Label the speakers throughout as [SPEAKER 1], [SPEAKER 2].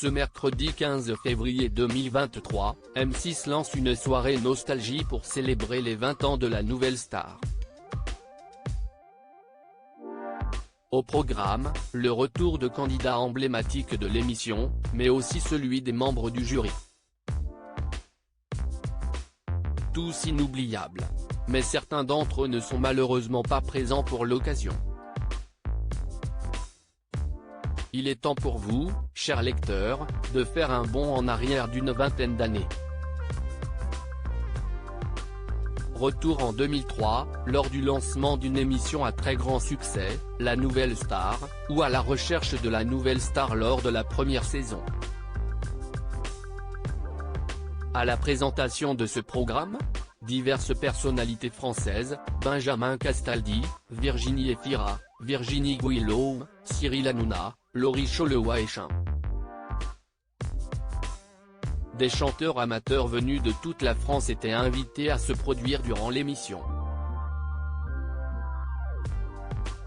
[SPEAKER 1] Ce mercredi 15 février 2023, M6 lance une soirée nostalgie pour célébrer les 20 ans de la nouvelle star. Au programme, le retour de candidats emblématiques de l'émission, mais aussi celui des membres du jury. Tous inoubliables. Mais certains d'entre eux ne sont malheureusement pas présents pour l'occasion. Il est temps pour vous, chers lecteurs, de faire un bond en arrière d'une vingtaine d'années. Retour en 2003, lors du lancement d'une émission à très grand succès, La Nouvelle Star, ou à la recherche de la nouvelle star lors de la première saison. À la présentation de ce programme, diverses personnalités françaises, Benjamin Castaldi, Virginie Efira, Virginie Guillaume, Cyril Hanouna, Laurie Chollet-Waéchin. Des chanteurs amateurs venus de toute la France étaient invités à se produire durant l'émission.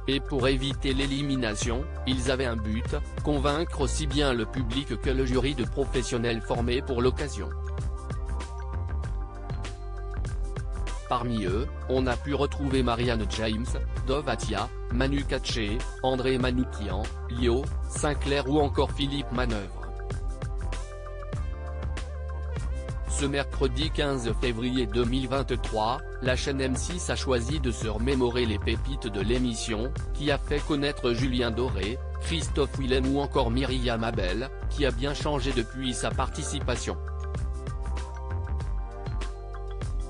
[SPEAKER 1] Et pour éviter l'élimination, ils avaient un but, convaincre aussi bien le public que le jury de professionnels formés pour l'occasion. Parmi eux, on a pu retrouver Marianne James, Dov Atia, Manu Katché, André Manoukian, Lio, Sinclair ou encore Philippe Manœuvre. Ce mercredi 15 février 2023, la chaîne M6 a choisi de se remémorer les pépites de l'émission, qui a fait connaître Julien Doré, Christophe Willem ou encore Myriam Abel, qui a bien changé depuis sa participation.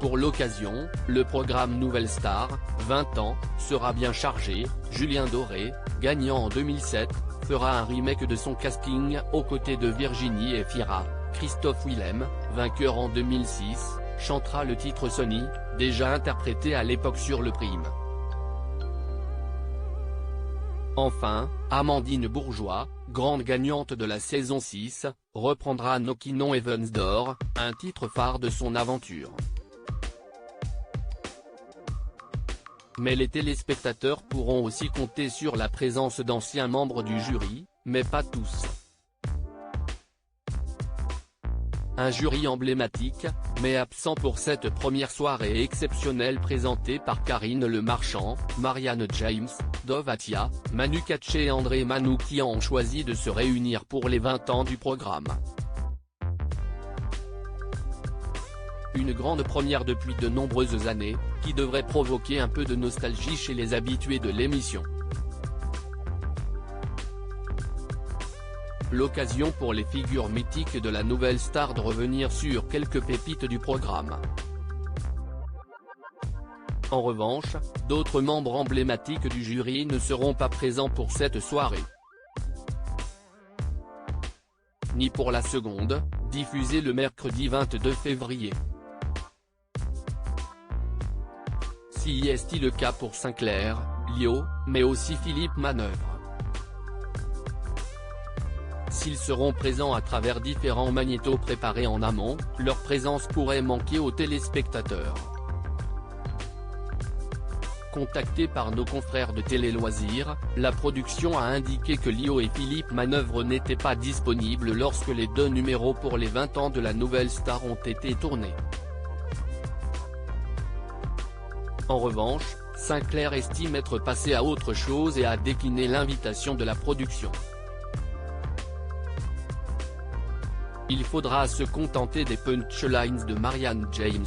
[SPEAKER 1] Pour l'occasion, le programme Nouvelle Star, 20 ans, sera bien chargé. Julien Doré, gagnant en 2007, fera un remake de son casting aux côtés de Virginie Efira. Christophe Willem, vainqueur en 2006, chantera le titre Sonny, déjà interprété à l'époque sur le Prime. Enfin, Amandine Bourgeois, grande gagnante de la saison 6, reprendra Knockin' on Heaven's Door, un titre phare de son aventure. Mais les téléspectateurs pourront aussi compter sur la présence d'anciens membres du jury, mais pas tous. Un jury emblématique, mais absent pour cette première soirée exceptionnelle présentée par Karine Le Marchand, Marianne James, Dov Atia, Manu Katché et André Manoukian ont choisi de se réunir pour les 20 ans du programme. Une grande première depuis de nombreuses années, qui devrait provoquer un peu de nostalgie chez les habitués de l'émission. L'occasion pour les figures mythiques de la nouvelle star de revenir sur quelques pépites du programme. En revanche, d'autres membres emblématiques du jury ne seront pas présents pour cette soirée. Ni pour la seconde, diffusée le mercredi 22 février. Si est-il le cas pour Sinclair, Lio, mais aussi Philippe Manœuvre. S'ils seront présents à travers différents magnétos préparés en amont, leur présence pourrait manquer aux téléspectateurs. Contactés par nos confrères de Télé Loisirs, la production a indiqué que Lio et Philippe Manœuvre n'étaient pas disponibles lorsque les deux numéros pour les 20 ans de la nouvelle star ont été tournés. En revanche, Sinclair estime être passé à autre chose et a décliné l'invitation de la production. Il faudra se contenter des punchlines de Marianne James.